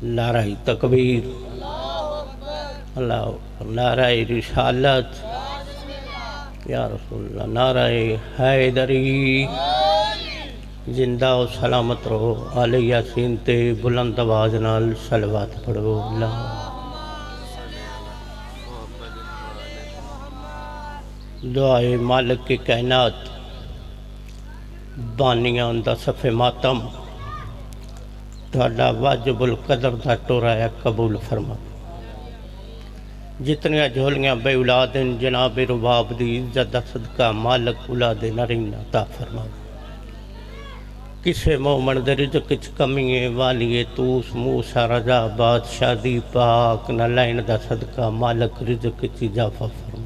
نعرہ تکبیر، اللہ اکبر، نعرہ رسالت، یا رسول اللہ، نعرہ حیدری، زندہ و سلامت رہو، آل یاسین تے بلند آواز نال صلوات پڑھو۔ اللہ دعائے مالک کی کائنات، بانیاں دا صف ماتم، تہاڈا واجب القدر دا ٹورایا قبول فرما۔ جتنیاں جھولیاں بے اولاد ہیں جناب رباب دی عزت دا صدقہ مالک اولاد نرین عطا فرما۔ کسے مومن دے رزق وچ کمیے والیے توس موسیٰ رضا بادشاہ دی پاک نہ لین دا صدقہ مالک رزق وچ اضافہ فرما۔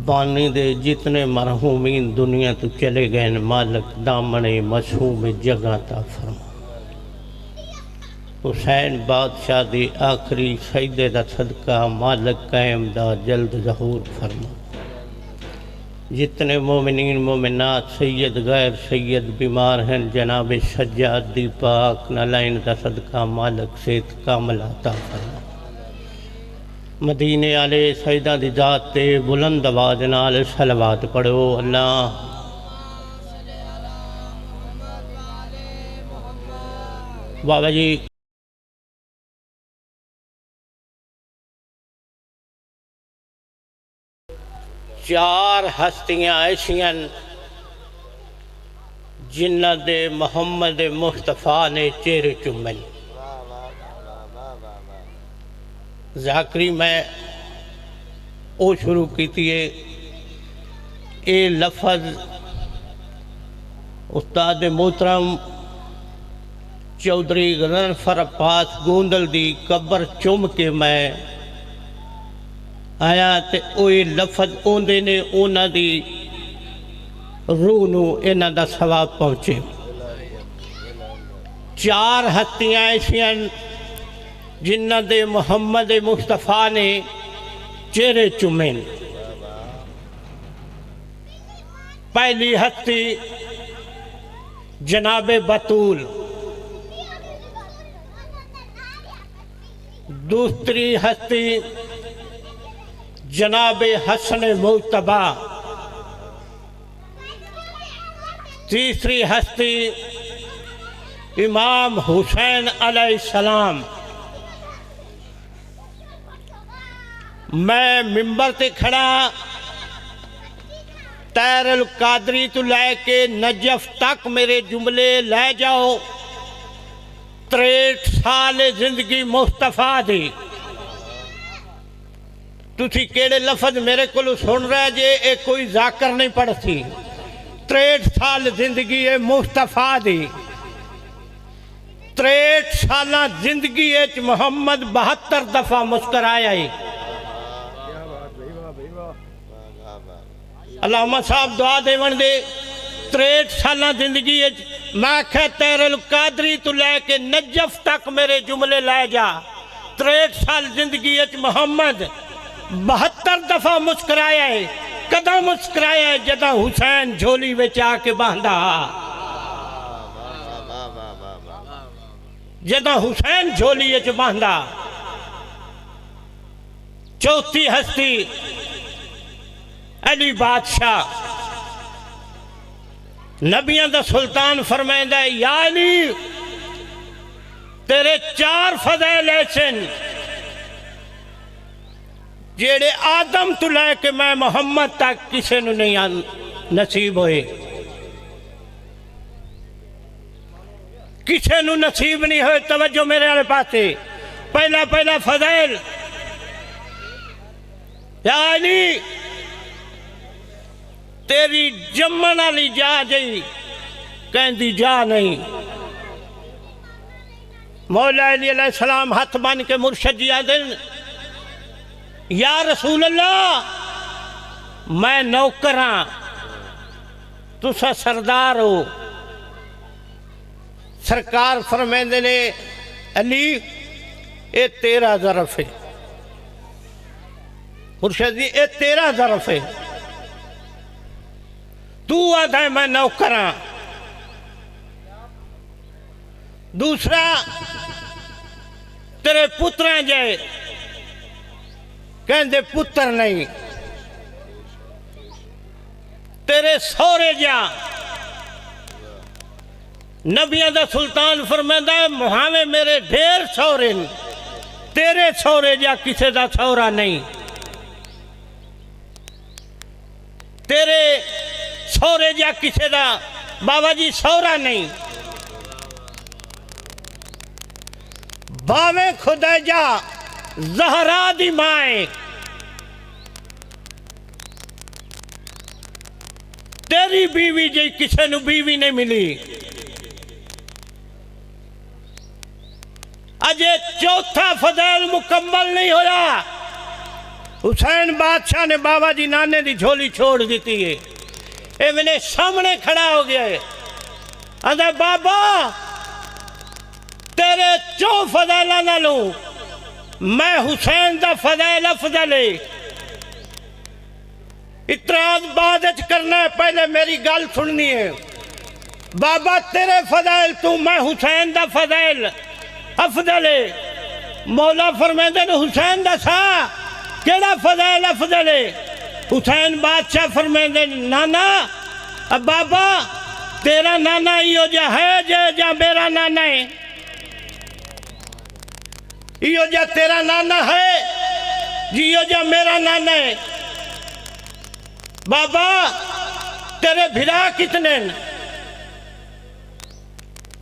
بانی دے جتنے مرحومین دنیا تو چلے گئے مالک دامن مشہوم جگہ تا فرما۔ حسین بادشاہ دی آخری سجدے دا صدقہ مالک قائم دا جلد ظہور فرما۔ جتنے مومنین مومنات سید غیر سید بیمار ہیں جناب سجاد دی پاک نالائن دا صدقہ مالک صحت کامل عطا فرما۔ مدینے والے سیدہ دی ذات تے بلند آواز نال صلوات پڑھو۔ اللہ بابا جی چار ہستیاں ایسیاں جنہ دے محمد مصطفیٰ نے چہرے چومے۔ ذاکری میں او شروع کیتی ہے، اے لفظ استاد محترم چودھری غضنفر عباس گوندل دی قبر چوم کے میں آیا تے اوہ لفظ اوندے نے اونا دی روح نو اینا دا ثواب پہنچے۔ چار ہستیاں ایسیاں جنہ دے محمد مصطفیٰ نے چہرے چومیں۔ پہلی ہستی جناب بطول، دوسری ہستی جناب حسن مجتبیٰ، تیسری ہستی امام حسین علیہ السلام۔ میں ممبر تے کھڑا تیر القادری تو لے کے نجف تک میرے جملے لے جاؤ۔ 63 سال زندگی مصطفیٰ دی، تُسی کیڑے لفظ میرے کو سن رہے جے اے کوئی ذاکر نہیں پڑھتی۔ 63 سال زندگی ہے مصطفیٰ دی، 63 سالہ زندگی ہے محمد 72 دفعہ مسکرایا ہے۔ اللہم صاحب دعا دے من دے 63 سالہ زندگی ہے میں کہہ تیر القادری تو لے کے نجف تک میرے جملے لے جا۔ 63 سال زندگی ہے محمد 72 دفعہ مسکرایا ہے۔ کدہ مسکرایا ہے جدہ حسین جھولی وچ آ کے باندھا، جدہ حسین جھولی وچ باندھا۔ چوتھی ہستی علی بادشاہ، نبیاں دا سلطان فرمائندہ ہے یا علی تیرے 4 فضائل ایسن جیڑے آدم تو لے کے میں محمد تک کسے نو نہیں نصیب ہوئے، کسے نو نصیب نہیں ہوئے۔ توجہ میرے آلے پاتے، پہلا فضائل یا علی تیری جمن علی جا جئی کہندی جا نہیں۔ مولا علی علیہ السلام ہاتھ بان کے مرشد جی آدن یا رسول اللہ میں نوکر ہاں تسا سردار ہو۔ سرکار فرمیندے نے علی اے تیرا ظرف ہے، مرشد جی اے تیرا ظرف ہے، تو آدھا ہے میں نوکر ہاں۔ دوسرا تیرے پتراں جائے کہندے پتر نہیں، تیرے سورے جا نبیاں دا سلطان فرمائندہ ہے مہاوے میرے ڈھیر سورے ہیں، تیرے سورے جا کسے دا سورا نہیں، تیرے سورے جا کسے دا بابا جی سورا نہیں، باویں خدا جا زہرا دی مائیں تیری بیوی جی کسے نو بیوی نہیں ملی، اجے چوتھا فضائل مکمل نہیں ہویا، حسین بادشاہ نے بابا جی نانے دی جھولی چھوڑ دیتی ہے، اے میں نے سامنے کھڑا ہو گیا ہے، اندھا بابا تیرے چو فضائلہ نہ لوں میں حسین دا فضائل افضل ہے، اعتراض بعد کرنا ہے، پہلے میری گل سننی ہے، بابا تیرے فضائل تو میں حسین دا فضائل افضل ہے، مولا فرمیندے نے حسین دا سا کیڑا فضائل افضل ہے، حسین بادشاہ فرمیندے نانا اب بابا تیرا نانا ایو جا ہے جا میرا نانا ہے، ایو جا تیرا نانا ہے جیو جا میرا نانا ہے، بابا تیرے بھرا کتنے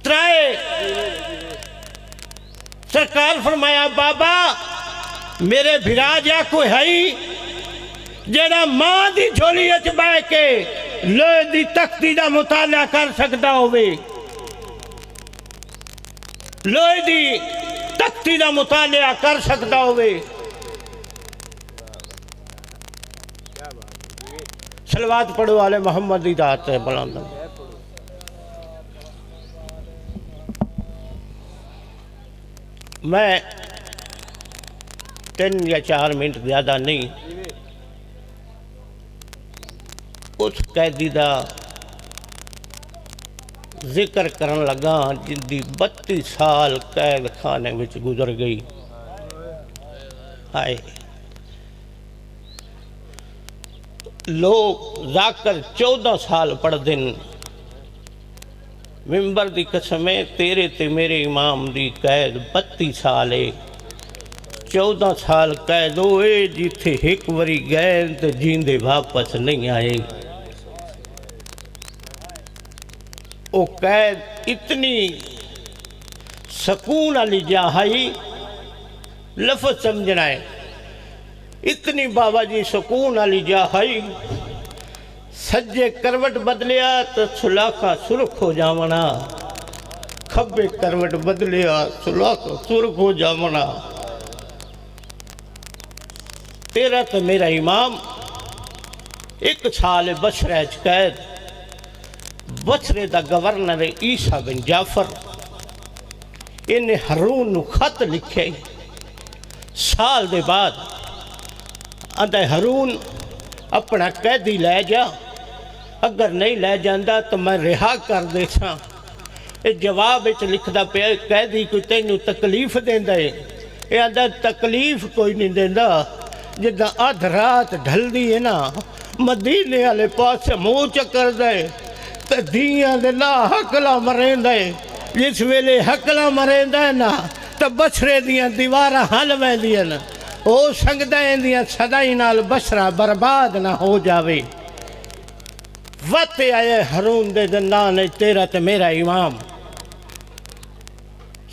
ترائے، سرکار فرمایا بابا میرے بھرا جا کوئی ہے جیڑا ماں دی جھولی اچ بہ کے لوہے دی تختی دا مطالعہ کر سکتا ہوئے، لوہے دی تختی دا مطالعہ کر سکتا ہوئے، صلوات پڑھو والے محمد دی ذات ہے بلاندہ۔ میں 3 یا 4 منٹ زیادہ نہیں اس قیدی دا ذکر کرن لگا جن دی 32 سال قید خانے وچ گزر گئی، آئے لوگ ذاکر 14 سال پڑھ دن، ممبر دی قسمیں تیرے تے میرے امام دی قید 32 سال ہے، 14 سال قید ہوئے جیتھے ایک وری گئے تے جیندے واپس نہیں آئے، او قید اتنی سکون علی جاہائی لفظ سمجھنا ہے، اتنی بابا جی سکون علی جاہائی، سجے کروٹ بدلیا تو سلاخا سرخ ہو جامنا، کھبے کروٹ بدلیا سلاخا سرخ ہو جامنا، تیرا تو میرا امام 1 سال بصرہ قید، بصرے دا گورنر عیسیٰ بن جعفر انہیں ہارون نو خط لکھے، سال دے بعد اندھے ہارون اپنا قیدی لے جا، اگر نہیں لے جاندہ تو میں رہا کر دے ساں، اس جواب اچھ لکھدا پہ قیدی کوئی تینوں تکلیف دیندہ ہے، یہ اندھا تکلیف کوئی نہیں دیندہ، جدہ آدھ رات ڈھل دی ہے نا مدینے والے پاس سے منہ چکر دے تو دیاں دے لا حقلا مرین دے، جس ویلے حقلا مرین دے نا تو بصرے دیاں دیوارہ حل میں دیاں نا، او سنگدائیں دیاں صدائی نال بصرہ برباد نہ ہو جاوے، وقت آئے ہارون دے دنان تیرا تے میرا امام،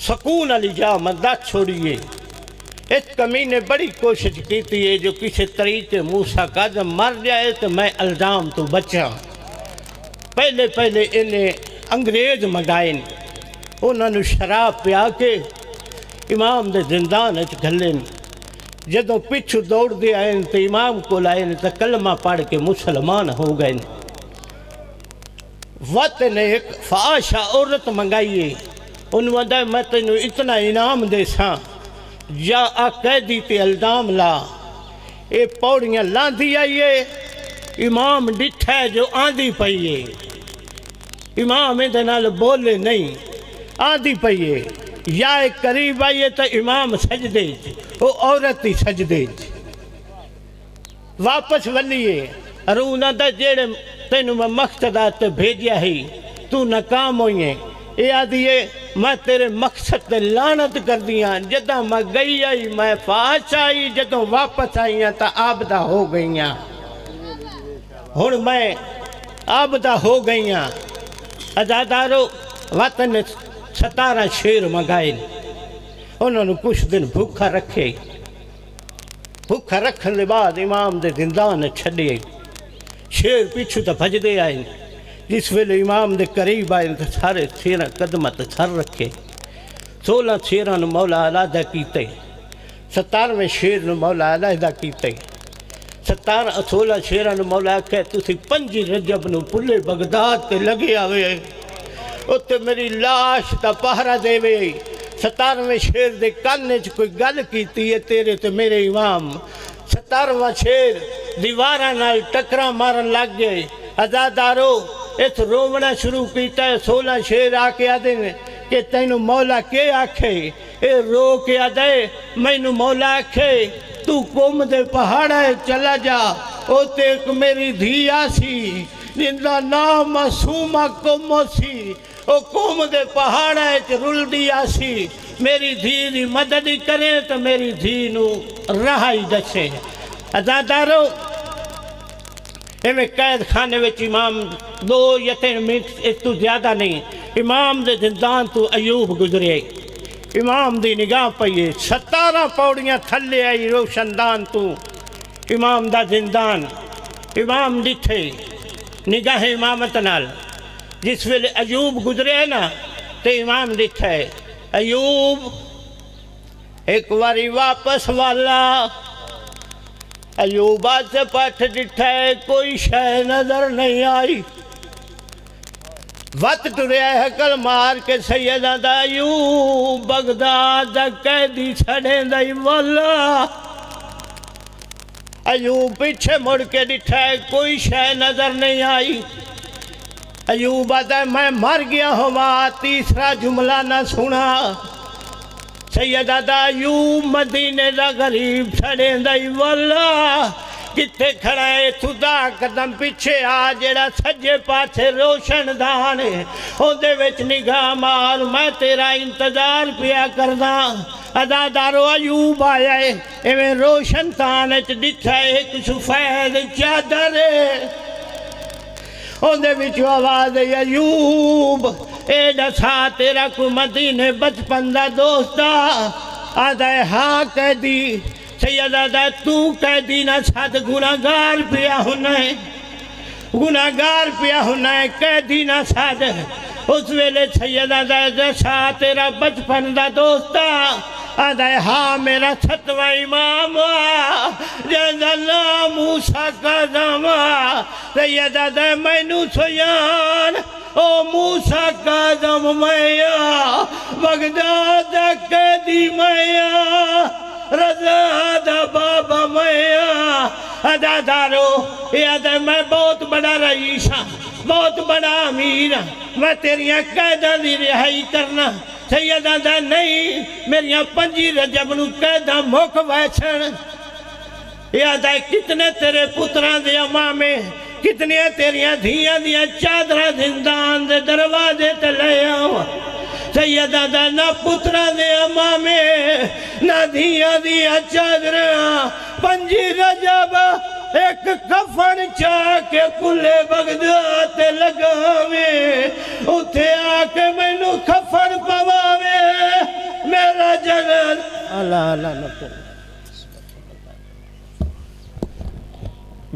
سکون علی جا مدد چھوڑیے، اس کمی نے بڑی کوشش کی تھی ہے جو کسی طریقے موسیٰ قادم مر جائے تو میں الزام تو بچا، پہلے انہیں انگریز مگائیں، انہوں نے شراب پیا کے امام دے زندان اچھ گھلیں، جدوں پچھو دوڑ دے آئیں تو امام کو لائیں تو کلمہ پڑھ کے مسلمان ہو گئے، وقت نے ایک فاشا عورت منگائیے، انہوں نے میں تینوں اتنا انعام دے ساں، یا قیدی تے الزام لا، اے پوڑیاں لاندھی آئیے، امام ڈٹھا ہے جو آندھی پئیے، امام اندھے نال بولے نہیں، آدھی پئیے یا قریب آئیے تو امام سجدے وہ عورت ہی سجدے واپس ولیے ارونا دا جیڑے تینوں میں مقصد آتے بھیجیا ہی تو ناکام ہوئیں یہ آدھیے میں تیرے مقصد تے لعنت کر دیا جدہ میں گئی آئی میں فاش آئی جدوں واپس آئی ہیں تا آبدہ ہو گئی ہیں ہن میں آبدہ ہو گئی ہیں ازادارو وطن 17 شیر منگائے انہوں نے کچھ دن بھوکھا رکھے بھوکھا رکھنے کے بعد امام دے زندان چھڑے شیر پیچھو تا بھج دے آئے جس ویلے امام دے قریب آئے تو سارے شیران قدمت سر رکھے 16 شیران مولا علیحدہ کیتے 17ویں شیر نے مولا علیحدہ کیتے 16 شیران مولا کہ تسی 5 رجب نو پلے بغداد تے لگے آوے اتے میری لاش تا پہرہ دے وے 17ویں شیر دے کاننے چ کوئی گل کیتی ہے تیرے تے میرے امام 17واں شیر دیوارہ نال ٹکرا مارن لگ گئے ازادارو اس رومنا شروع کیتا ہے 16 شیر آکے آدھیں کہ تینوں مولا کے آکھے اے رو کے آدھے مینوں مولا آکھے تو قوم دے پہاڑا چلا جا او تیک میری دھی آسی جن دا نام معصومہ قوم سی او قوم دے پہاڑا رل دی آسی میری دھی دی مدد کریں تو میری دھی نو رہائی دسے ازادارو ایویں قید خانے وچ امام 2 یا 3 منٹ اس تو زیادہ نہیں امام دے زندان تو ایوب گزرے امام دی نگاہ پئیے 17 پوڑیاں تھلے آئی روشندان تو امام دا زندان امام ڈٹھے نگاہ امامت نال جس ویلے ایوب گزرے ہے نا تو امام ڈٹھے ایوب ایک واری واپس والا ایوبہ سے پٹھ ڈٹھا ہے کوئی شے نظر نہیں آئی وقت ٹریا ہے حقل مار کے سیدہ دا ایوب بغداد دا قیدی چھڑیں دائی والا ایوب پیچھے مڑ کے ڈٹھا ہے کوئی شے نظر نہیں آئی ایوب آتا ہے میں مر گیا ہوا تیسرا جملہ نہ سنا سیدہ دا ایوب مدینے دا غریب چھڑیں دائی والا کتے کھڑا ہے خدا قدم پیچھے آ جیڑا سجے پاسے روشن دان اودے وچ نگاہ مار میں تیرا انتظار پیا کردا ازادارو ایوب آیا ہے ایویں روشن دان وچ ڈٹھا ہے ایک سفید چادر اودے وچ آواز ہے ایوب اے دسا تیرا کو مدینے بچپن دا دوستا آدھا ہے ہاں قیدی سیدہ دا تو قیدی نہ ساتھ گناہگار پیا ہونا ہے گناہگار پیا ہونا ہے قیدی نہ ساتھ اس ویلے سیدہ دا دسا تیرا بچپن دا دوستا آدھا ہے ہاں میرا 7واں امام جیسا نام موسیٰ کا زمان سیدہ دا مینو سیان او موسیٰ کا زم میاں بغداد قیدی میاں رضا دا بابا میاں ازادارو یہ آدھے میں بہت بڑا رئیس ہاں بہت بڑا امیر ہاں میں تیریاں قیدہ دی رہائی کرنا سیدہ دا نہیں میریاں 5 رجب نو قیدہ موک ویچن یہ آدھے کتنے تیرے پتران دے امامے کتنے تیریاں دھیاں دیاں چادرہ زندان دے دروازے تے لے آؤں سیدہ دا نہ پترہ دے امامے نہ دھیاں دیاں چادرہ 5 رجب ایک کفن چاہ کے کلے بغداد لگاوے اتھے آکے میں نو کفن پواوے میرا جنت اللہ اللہ نکو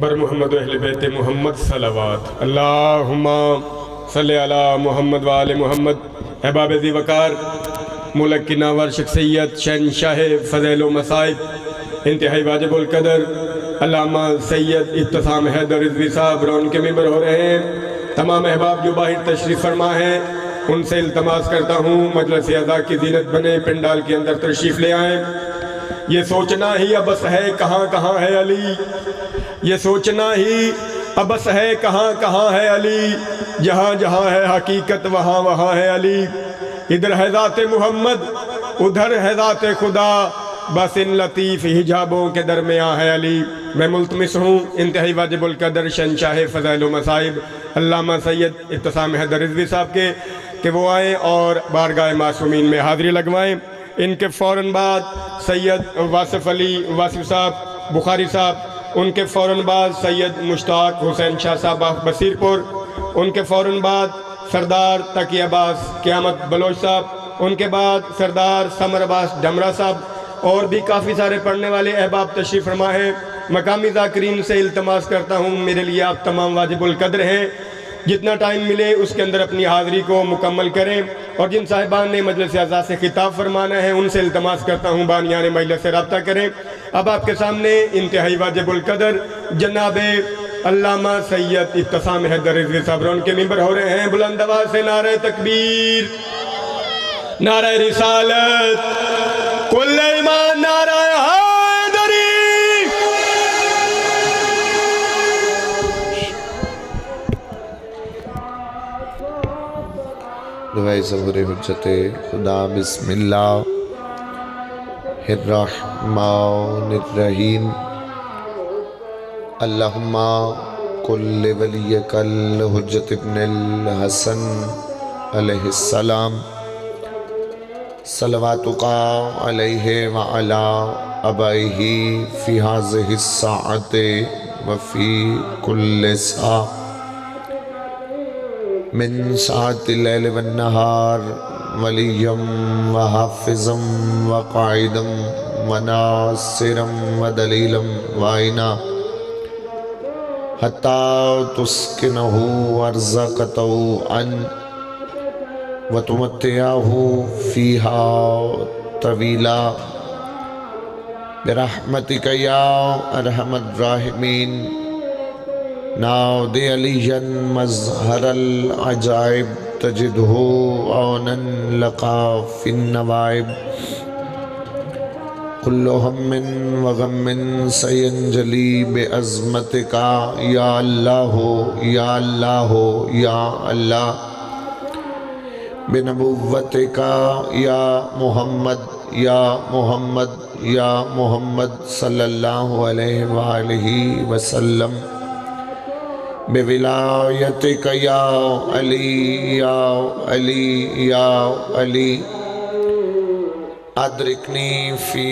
بر محمد و اہل بیت محمد صلوات اللہم صلی علی محمد و آل محمد احباب ذی وقار ملک کی ناور شخصیت شہنشاہ فضیل و مصائب انتہائی واجب القدر علامہ سید ابتسام حیدر رضوی صاحب رون کے ممبر ہو رہے ہیں تمام احباب جو باہر تشریف فرما ہیں ان سے التماس کرتا ہوں مجلس اعضاء کی زینت بنے پنڈال کے اندر تشریف لے آئیں یہ سوچنا ہی ابس ہے کہاں کہاں ہے علی یہ سوچنا ہی ابس ہے کہاں کہاں ہے علی جہاں جہاں ہے حقیقت وہاں وہاں ہے علی ادھر ہے ذات محمد ادھر ہے ذات خدا، بس ان لطیف حجابوں کے درمیان ہے علی۔ میں ملتمس ہوں انتہائی واجب القدر شہنشاہ فضائل و مصائب علامہ سید ابتسام حیدر رضوی صاحب کے کہ وہ آئیں اور بارگاہ معصومین میں حاضری لگوائیں۔ ان کے فوراً بعد سید واصف علی واصف صاحب بخاری صاحب، ان کے فوراً بعد سید مشتاق حسین شاہ صاحب بصیر پور، ان کے فوراً بعد سردار تقی عباس قیامت بلوچ صاحب، ان کے بعد سردار سمر عباس ڈمرا صاحب، اور بھی کافی سارے پڑھنے والے احباب تشریف فرما ہیں۔ مقامی ذاکرین سے التماس کرتا ہوں میرے لیے آپ تمام واجب القدر ہیں، جتنا ٹائم ملے اس کے اندر اپنی حاضری کو مکمل کریں، اور جن صاحبان نے مجلس اعزاز سے خطاب فرمانا ہے ان سے التماس کرتا ہوں بانیان مجلس سے رابطہ کریں۔ اب آپ کے سامنے انتہائی واجب القدر جناب علامہ سید ابتسام حیدر رضوی صاحب ان کے ممبر ہو رہے ہیں۔ بلند آواز سے نعرہ تکبیر، نعرہ رسالت، کل ایمان، نعرہ حیدری۔ دعائے ظہور حجت خدا۔ بسم اللہ الرحمن الرحیم۔ اللہم کل ولیک الحجت ابن الحسن علیہ السلام، صلواتک علیہ وعلا آبائہ فی ہذہ الساعۃ وفی کل ساعۃ من ساعت اللیل والنہار، ولیا وحافظا وقائدا وناصرا ودلیلا وعینا، حتی تسکنہ ارضک طوعا وتمتعہ فیہا طویلا، برحمتک یا ارحم الراحمین۔ نادی علیہ مظہر العجائب، تجدہ عونا لقا فی النوائب، کل ہم وغم سینجلی بعظمتک یا اللہ یا اللہ یا اللہ، بنبوتک یا محمد یا محمد یا محمد صلی اللہ علیہ وآلہ وسلم، بولایتک یا علی یا علی یا علی، ادرکنی فی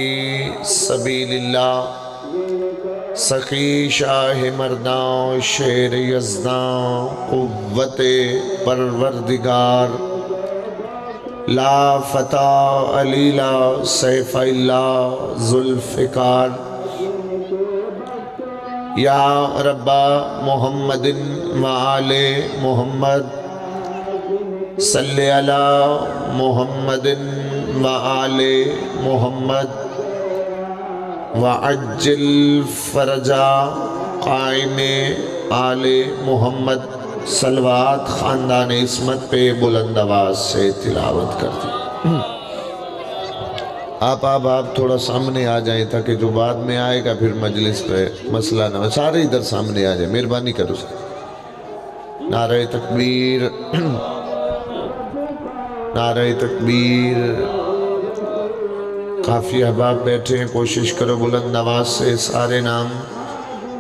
سبیل اللہ، سخی شاہ مردان شیر یزدان، قوت پروردگار، لا فتح علی لا سیف اللہ ذوالفقار، یا رب محمد وآل محمد، صلی علی محمد وآل محمد، وعجل فرجا قائم آل محمد۔ صلوات خاندان عصمت پہ بلند آواز سے تلاوت کرتی۔ آپ تھوڑا سامنے آ جائیں تاکہ جو بعد میں آئے گا پھر مجلس پہ مسئلہ نہ ہو، سارے ادھر سامنے آ جائیں، مہربانی کرو سر۔ نعرہ تکبیر، نعرہ تکبیر۔ کافی احباب بیٹھے ہیں، کوشش کرو بلند آواز سے سارے نام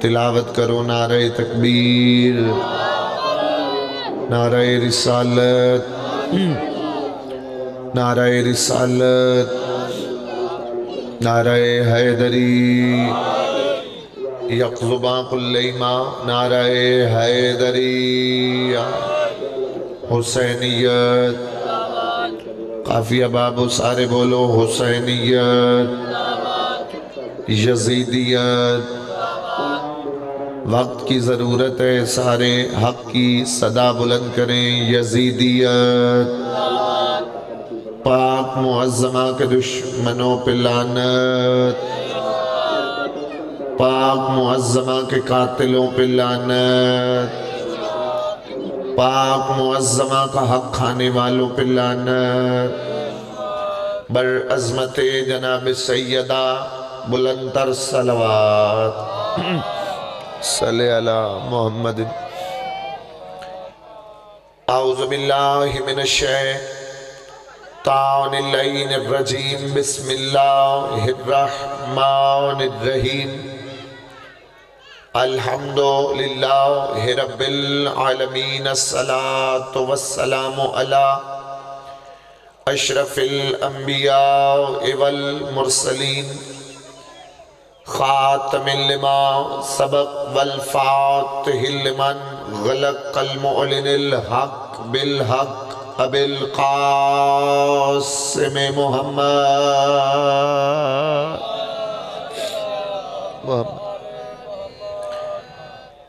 تلاوت کرو۔ نعرہ تکبیر، نعرہ رسالت، نعرہ رسالت، نعرہ حیدری، یقظباں کل ایمان، نعرہ حیدری، حسینیت، کافی احباب سارے بولو، حسینیت، یزیدیت۔ وقت کی ضرورت ہے، سارے حق کی صدا بلند کریں، یزیدیت۔ پاک معظمہ کے دشمنوں پہ لعنت، پاک معظمہ کے قاتلوں پہ لعنت، پاک معظمہ کا حق کھانے والوں پہ لعنت، برعظمت جناب سیدہ بلند تر صلوات، صلی علی محمد۔ اعوذ باللہ من الشیطان اللعین الرجیم بسم اللہ الرحمن الرحیم الحمدللہ رب العالمین الصلاة والسلام علی اشرف الانبیاء والمرسلین خاتم لما سبق والفاتح لمن غلق المعلن الحق بالحق ابی القاسم محمد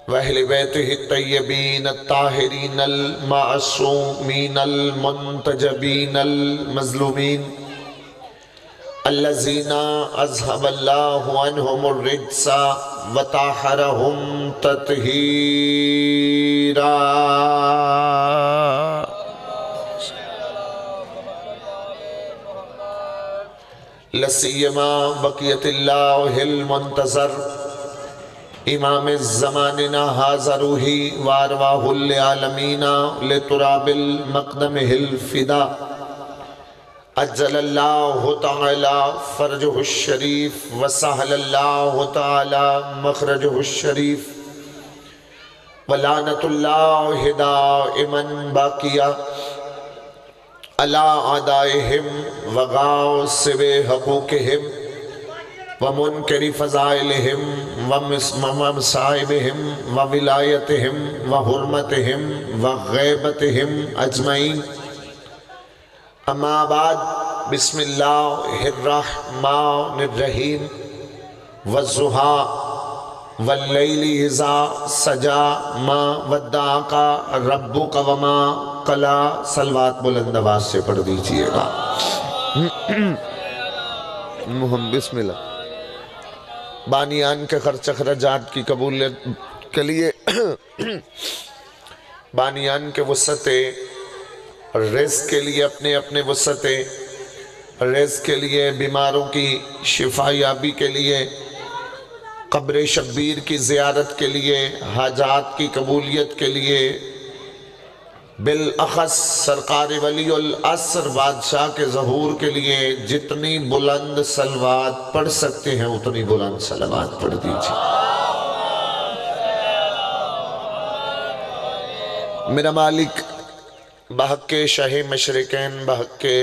وأہل بیتہ الطیبین الطاہرین المعصومین المنتجبین المظلومین الذین اذهب اللہ عنہم الرجس وطہرہم تطہیرا لسیما بقیت اللہ المنتظر امام الزماننا ھذا روحی وارواح العالمین لتراب المقدم الفدا اجل اللہ تعالی فرجہ الشریف وسہل اللہ تعالی مخرجہ الشریف ولعنت اللہ دائما باقیہ علی اعدائہم وغاصب حقوقہم ومنکر فضائلہم ومصائبہم وولایتہم وحرمتہم وغیبتہم اجمعین اما بعد بسم اللہ الرحمن الرحیم والضحیٰ واللیل اذا سجا ما ودعک ربک وما قلی صلوات بلند آواز سے پڑھ دیجئے گا محمد بسم اللہ بانیان کے خرچ اخراجات کی قبولیت کے لیے بانیان کے وسعتیں رزق کے لیے اپنے اپنے وسعتیں رزق کے لیے بیماروں کی شفا یابی کے لیے قبر شبیر کی زیارت کے لیے حاجات کی قبولیت کے لیے بالاخص سرکار ولی العصر بادشاہ کے ظہور کے لیے جتنی بلند صلوات پڑھ سکتے ہیں اتنی بلند صلوات پڑھ دیجئے میرا مالک بحق کے شاہ مشرقین بحق کے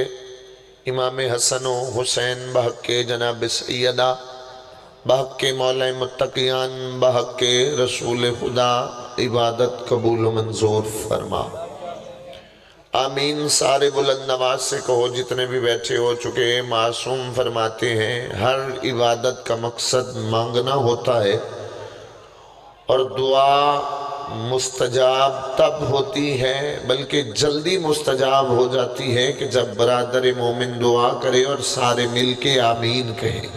امام حسن و حسین بحق کے جناب سیدہ بحق کے مولا متقیان بحق کے رسول خدا عبادت قبول و منظور فرما آمین سارے بلند آواز سے کہو جتنے بھی بیٹھے ہو چکے معصوم فرماتے ہیں ہر عبادت کا مقصد مانگنا ہوتا ہے اور دعا مستجاب تب ہوتی ہے بلکہ جلدی مستجاب ہو جاتی ہے کہ جب برادر مومن دعا کرے اور سارے مل کے آمین کہیں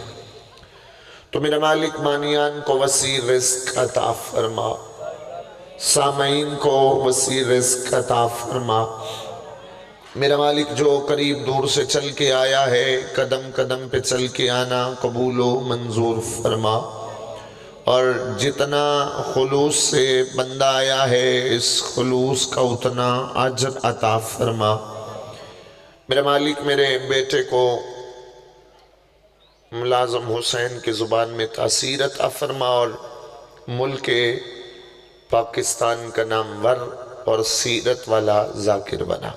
تو میرا مالک مانیان کو وسیع رزق عطا فرما سامعین کو وسیع رزق عطا فرما میرا مالک جو قریب دور سے چل کے آیا ہے قدم قدم پہ چل کے آنا قبول و منظور فرما اور جتنا خلوص سے بندہ آیا ہے اس خلوص کا اتنا اجر عطا فرما میرا مالک میرے بیٹے کو ملازم حسین کی زبان میں تاثیر عطا فرما اور ملک پاکستان کا نامور اور سیرت والا ذاکر بنا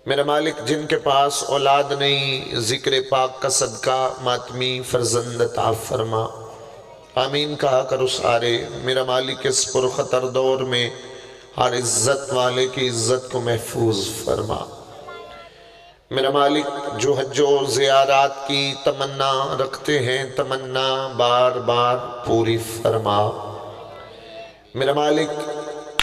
میرا مالک جن کے پاس اولاد نہیں ذکر پاک کا صدقہ ماتمی فرزند عطا فرما آمین کہا کرو سارے میرا مالک اس پرخطر دور میں ہر عزت والے کی عزت کو محفوظ فرما میرا مالک جو حج و زیارات کی تمنا رکھتے ہیں تمنا بار بار پوری فرما میرا مالک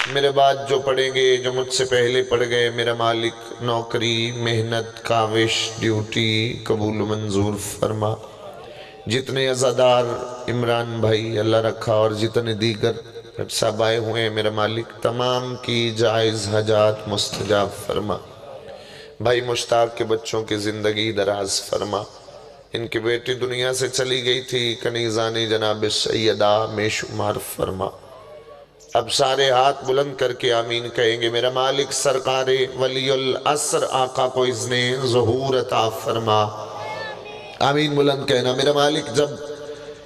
میرے بعد جو پڑھیں گے جو مجھ سے پہلے پڑھ گئے میرا مالک نوکری محنت کاوش ڈیوٹی قبول و منظور فرما جتنے عزادار عمران بھائی اللہ رکھا اور جتنے دیگر صاحب آئے ہوئے ہیں میرا مالک تمام کی جائز حاجات مستجاب فرما بھائی مشتاق کے بچوں کی زندگی دراز فرما ان کی بیٹی دنیا سے چلی گئی تھی کنیزان جناب سیدہ میں شمار فرما اب سارے ہاتھ بلند کر کے آمین کہیں گے۔ میرا مالک سرکار ولی العصر آقا کو اذن ظہور عطا فرما، آمین بلند کہنا۔ میرا مالک جب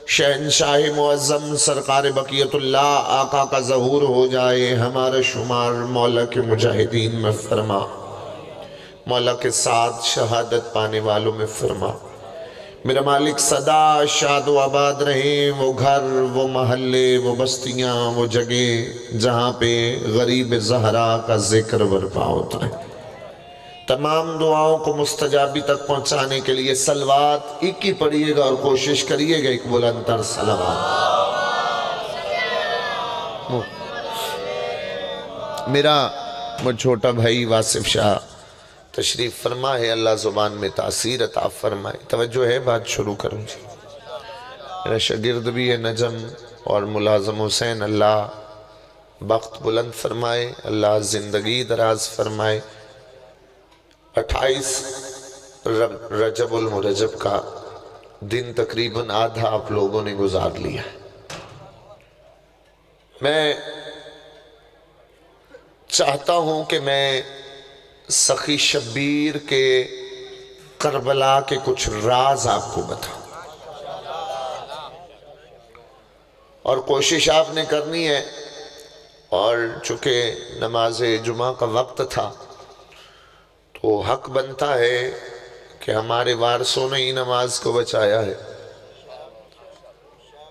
شہنشاہ معظم سرکار بقیت اللہ آقا کا ظہور ہو جائے، ہمارا شمار مولا کے مجاہدین میں فرما، مولا کے ساتھ شہادت پانے والوں میں فرما۔ میرا مالک صدا شاد و آباد رہیں وہ گھر، وہ محلے، وہ بستیاں، وہ جگہ جہاں پہ غریب زہرا کا ذکر برپا ہوتا ہے۔ تمام دعاؤں کو مستجابی تک پہنچانے کے لیے صلوات ایک ہی پڑھیے گا اور کوشش کریے گا ایک بلند تر صلوات۔ میرا وہ چھوٹا بھائی واصف شاہ تشریف فرما ہے، اللہ زبان میں تاثیر عطا فرمائے۔ توجہ ہے، بات شروع کروں جی۔ میرا شاگرد بھی ہے نجم اور ملازم حسین، اللہ بخت بلند فرمائے، اللہ زندگی دراز فرمائے۔ 28 رجب المرجب کا دن تقریباً آدھا آپ لوگوں نے گزار لیا۔ میں چاہتا ہوں کہ میں سخی شبیر کے کربلا کے کچھ راز آپ کو بتاؤں، اور کوشش آپ نے کرنی ہے، اور چونکہ نماز جمعہ کا وقت تھا تو حق بنتا ہے کہ ہمارے وارثوں نے ہی نماز کو بچایا ہے،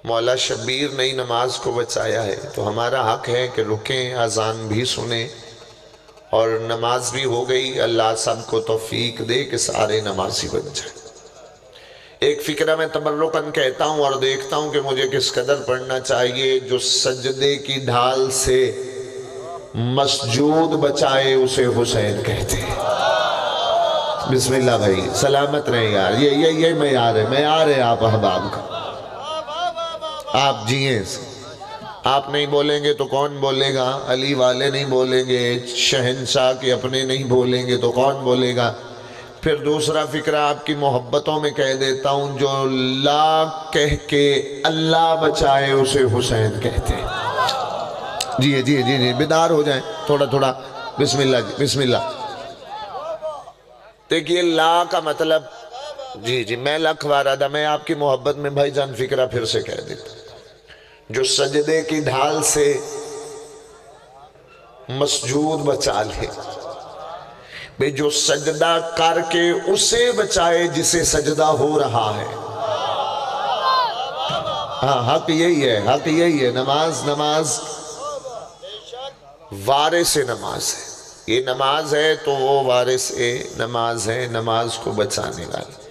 مولا شبیر نے ہی نماز کو بچایا ہے، تو ہمارا حق ہے کہ رکیں، اذان بھی سنیں اور نماز بھی ہو گئی۔ اللہ سب کو توفیق دے کہ سارے نمازی بن جائیں۔ ایک فکرہ میں تبرکاً کہتا ہوں اور دیکھتا ہوں کہ مجھے کس قدر پڑھنا چاہیے۔ جو سجدے کی ڈھال سے مسجود بچائے اسے حسین کہتے ہیں۔ بسم اللہ بھائی، سلامت رہیں یار، یہ معیار ہے آپ احباب کا۔ آپ جیئیں، آپ نہیں بولیں گے تو کون بولے گا؟ علی والے نہیں بولیں گے، شہنشاہ کے اپنے نہیں بولیں گے تو کون بولے گا؟ پھر دوسرا فکرہ آپ کی محبتوں میں کہہ دیتا ہوں، جو لا کہہ کے اللہ بچائے اسے حسین کہتے ہیں۔ جی بیدار ہو جائیں تھوڑا تھوڑا۔ بسم اللہ جی، بسم اللہ۔ دیکھیے لا کا مطلب، جی میں لکھ وارادہ، میں آپ کی محبت میں بھائی جان فکرہ پھر سے کہہ دیتا ہوں۔ جو سجدے کی ڈھال سے مسجود بچا لے، بے جو سجدہ کر کے اسے بچائے جسے سجدہ ہو رہا ہے۔ ہاں حق یہی ہے، نماز وارث نماز ہے۔ یہ نماز ہے تو وہ وارث نماز ہے، نماز کو بچانے والی۔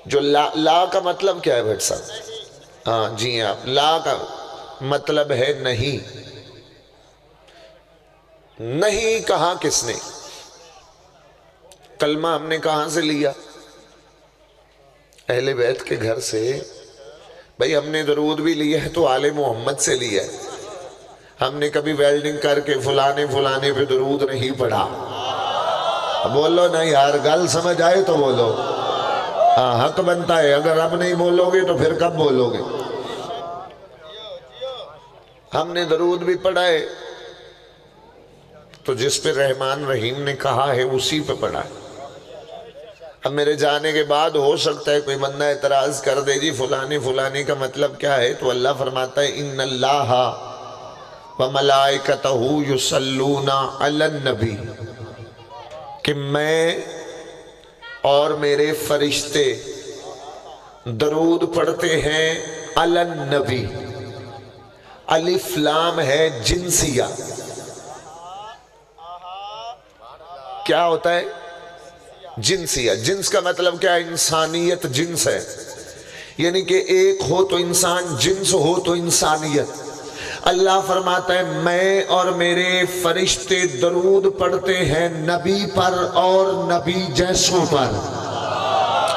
جو لا کا مطلب کیا ہے بھٹ صاحب؟ ہاں جی آپ، لا کا مطلب ہے نہیں کہا کس نے؟ کلمہ ہم نے کہاں سے لیا؟ اہل بیت کے گھر سے۔ بھئی ہم نے درود بھی لیا ہے تو آل محمد سے لیا ہے، ہم نے کبھی ویلڈنگ کر کے فلانے پہ درود نہیں پڑھا۔ بولو نا یار، گل سمجھ آئے تو بولو۔ ہاں حق بنتا ہے، اگر اب نہیں بولو گے تو پھر کب بولو گے؟ ہم نے درود بھی پڑھا ہے تو جس پہ رحمان رحیم نے کہا ہے اسی پہ پڑھا ہے۔ اب میرے جانے کے بعد ہو سکتا ہے کوئی بندہ اعتراض کر دے جی فلانے کا مطلب کیا ہے، تو اللہ فرماتا ہے ان اللہ وملائکتہ یصلون علی النبی، کہ میں اور میرے فرشتے درود پڑھتے ہیں علی النبی۔ الف لام ہے جنسیہ۔ کیا ہوتا ہے؟ جنسیہ۔ جنس کا مطلب کیا ہے؟ انسانیت جنس ہے، یعنی کہ ایک ہو تو انسان، جنس ہو تو انسانیت۔ اللہ فرماتا ہے میں اور میرے فرشتے درود پڑھتے ہیں نبی پر اور نبی جیسوں پر۔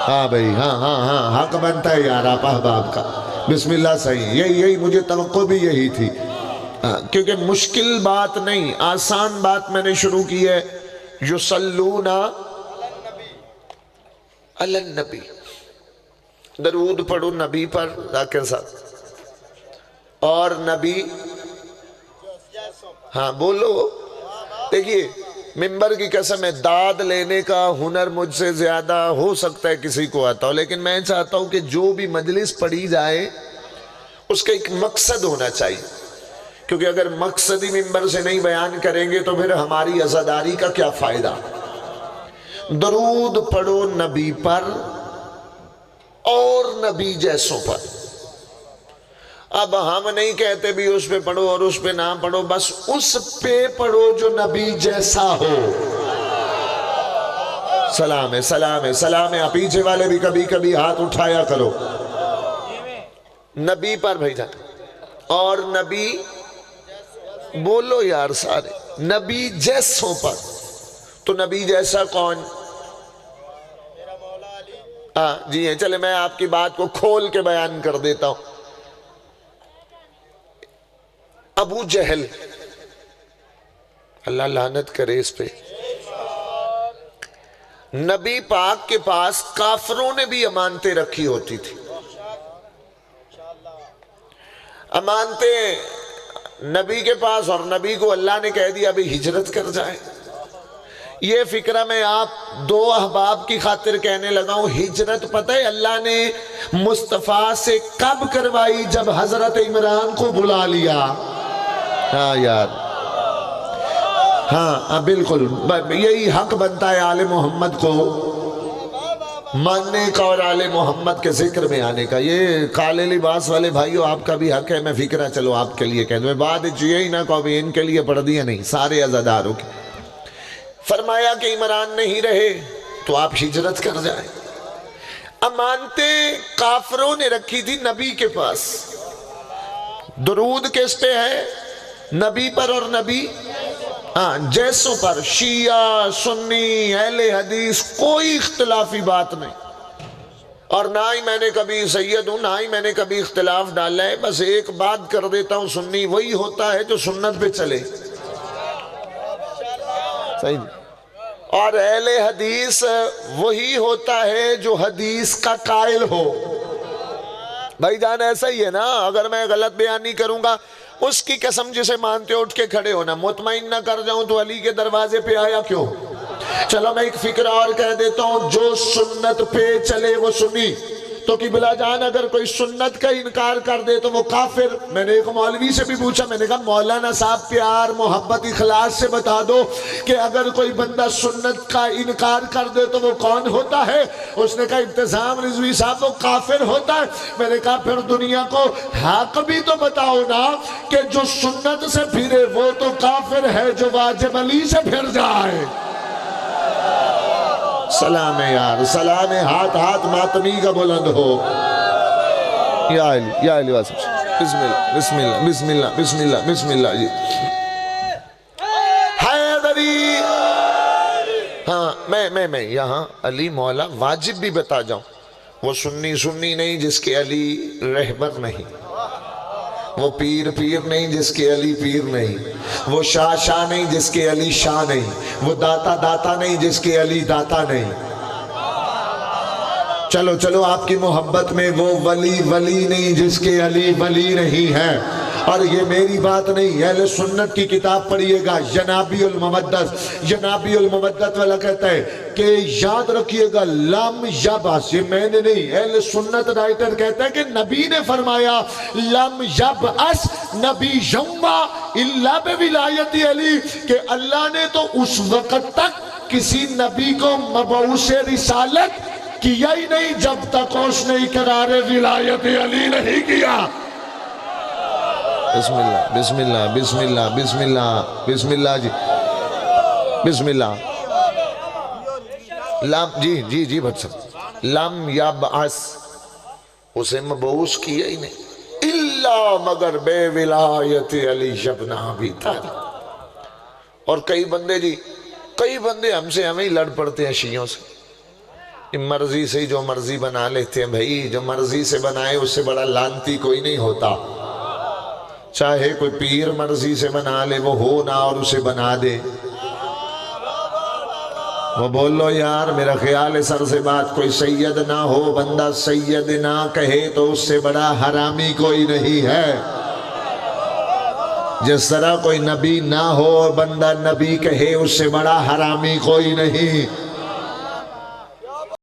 ہاں بھائی، ہاں حق بنتا ہے یار آپ احباب کا۔ بسم اللہ صحیح، یہی مجھے توقع بھی یہی تھی، کیونکہ مشکل بات نہیں، آسان بات میں نے شروع کی ہے۔ یصلون علی النبی، درود پڑھو نبی پر ذاکر صاحب، اور نبی ہاں بولو. دیکھیے ممبر کی قسم ہے داد لینے کا ہنر مجھ سے زیادہ ہو سکتا ہے کسی کو آتا ہو، لیکن میں چاہتا ہوں کہ جو بھی مجلس پڑھی جائے اس کا ایک مقصد ہونا چاہیے، کیونکہ اگر مقصد ہی ممبر سے نہیں بیان کریں گے تو پھر ہماری عزاداری کا کیا فائدہ. درود پڑھو نبی پر اور نبی جیسوں پر. اب ہم نہیں کہتے بھی اس پہ پڑھو اور اس پہ نہ پڑھو، بس اس پہ پڑھو جو نبی جیسا ہو. سلام ہے سلام ہے سلام ہے. پیچھے والے بھی کبھی کبھی ہاتھ اٹھایا کرو. نبی پر بھائی جان، اور نبی بولو یار سارے، نبی جیسوں پر. تو نبی جیسا کون؟ جی ہیں، چلے میں آپ کی بات کو کھول کے بیان کر دیتا ہوں. ابو جہل، اللہ لعنت کرے اس پہ، نبی پاک کے پاس کافروں نے بھی امانتیں رکھی ہوتی تھی. امانتیں نبی کے پاس، اور نبی کو اللہ نے کہہ دیا ابھی ہجرت کر جائے. یہ فکرہ میں آپ دو احباب کی خاطر کہنے لگا ہوں. ہجرت پتہ ہے اللہ نے مصطفیٰ سے کب کروائی؟ جب حضرت عمران کو بلا لیا. ہاں یار، ہاں بالکل، یہی حق بنتا ہے آل محمد کو ماننے کا اور آل محمد کے ذکر میں آنے کا. یہ کالے لباس والے بھائیو آپ کا بھی حق ہے. میں فکرہ چلو آپ کے لیے کہہ دوں، بعد یہی نہ کہو بھی ان کے لیے پڑھ دیا، نہیں، سارے عزاداروں کے. فرمایا کہ عمران نہیں رہے تو آپ ہجرت کر جائیں. امانتیں کافروں نے رکھی تھی نبی کے پاس. درود کس پہ ہے؟ نبی پر اور نبی جیسوں پر. شیعہ سنی اہل حدیث کوئی اختلافی بات نہیں، اور نہ ہی میں نے کبھی سید ہوں، نہ ہی میں نے کبھی اختلاف ڈالا ہے. بس ایک بات کر دیتا ہوں، سنی وہی ہوتا ہے جو سنت پہ چلے، صحیح، اور اہل حدیث وہی ہوتا ہے جو حدیث کا قائل ہو. بھائی جان ایسا ہی ہے نا. اگر میں غلط بیان نہیں کروں گا، اس کی قسم جسے مانتے اٹھ کے کھڑے ہونا. مطمئن نہ کر جاؤں تو علی کے دروازے پہ آیا کیوں؟ چلو میں ایک فکر اور کہہ دیتا ہوں، جو سنت پہ چلے وہ سنی. تو قبلہ جان اگر کوئی سنت کا انکار کر دے تو وہ کافر. میں نے ایک مولوی سے بھی پوچھا، میں نے کہا مولانا صاحب پیار محبت اخلاص سے بتا دو کہ اگر کوئی بندہ سنت کا انکار کر دے تو وہ کون ہوتا ہے؟ اس نے کہا ابتسام رضوی صاحب وہ کافر ہوتا ہے. میں نے کہا پھر دنیا کو حق بھی تو بتاؤ نا کہ جو سنت سے پھرے وہ تو کافر ہے جو واجب علی سے پھر جائے. سلام ہے یار، سلام ہے. ہاتھ ہاتھ ماتمی کا بلند ہو. یا علی یا علی واسف. بسم اللہ بسم اللہ بسم اللہ بسم اللہ بسم اللہ. جی حیدری. ہاں میں یہاں علی مولا واجب بھی بتا جاؤں، وہ سنی نہیں جس کے علی رہبر نہیں، وہ پیر نہیں جس کے علی پیر نہیں، وہ شاہ نہیں جس کے علی شاہ نہیں، وہ داتا نہیں جس کے علی داتا نہیں. چلو آپ کی محبت میں وہ ولی نہیں جس کے علی ولی نہیں ہے. اور یہ میری بات نہیں، اہل سنت کی کتاب پڑھیے گا، جنابی الممدد والا کہتا ہے کہ یاد رکھیے گا لم یبعث، یہ میں نے نہیں، اہل سنت رائٹر کہتا ہے کہ نبی نے فرمایا لم یبعث نبی یوما الا بولایت علی، کہ اللہ نے تو اس وقت تک کسی نبی کو مبعوث رسالت کیا ہی نہیں جب تک اس نے اقرار ولایت علی نہیں کیا. بسم اللہ بسم اللہ بسم اللہ بسم اللہ بسم اللہ. جی بسم اللہ. لم جی بھٹ صاحب، لم یبعث، اسے مبعوث کیا ہی نہیں الا مگر بے ولایت علی ابن ابی طالب. اور کئی بندے ہم سے ہمیں ہی لڑ پڑتے ہیں شیعوں سے، مرضی سے جو مرضی بنا لیتے ہیں. بھائی جو مرضی سے بنائے اس سے بڑا لعنتی کوئی نہیں ہوتا. چاہے کوئی پیر مرضی سے بنا لے، وہ ہو نہ اور اسے بنا دے. وہ بول لو یار میرا خیال ہے سر سے بات، کوئی سید نہ ہو، بندہ سید نہ کہے تو اس سے بڑا حرامی کوئی نہیں ہے. جس طرح کوئی نبی نہ ہو اور بندہ نبی کہے اس سے بڑا حرامی کوئی نہیں.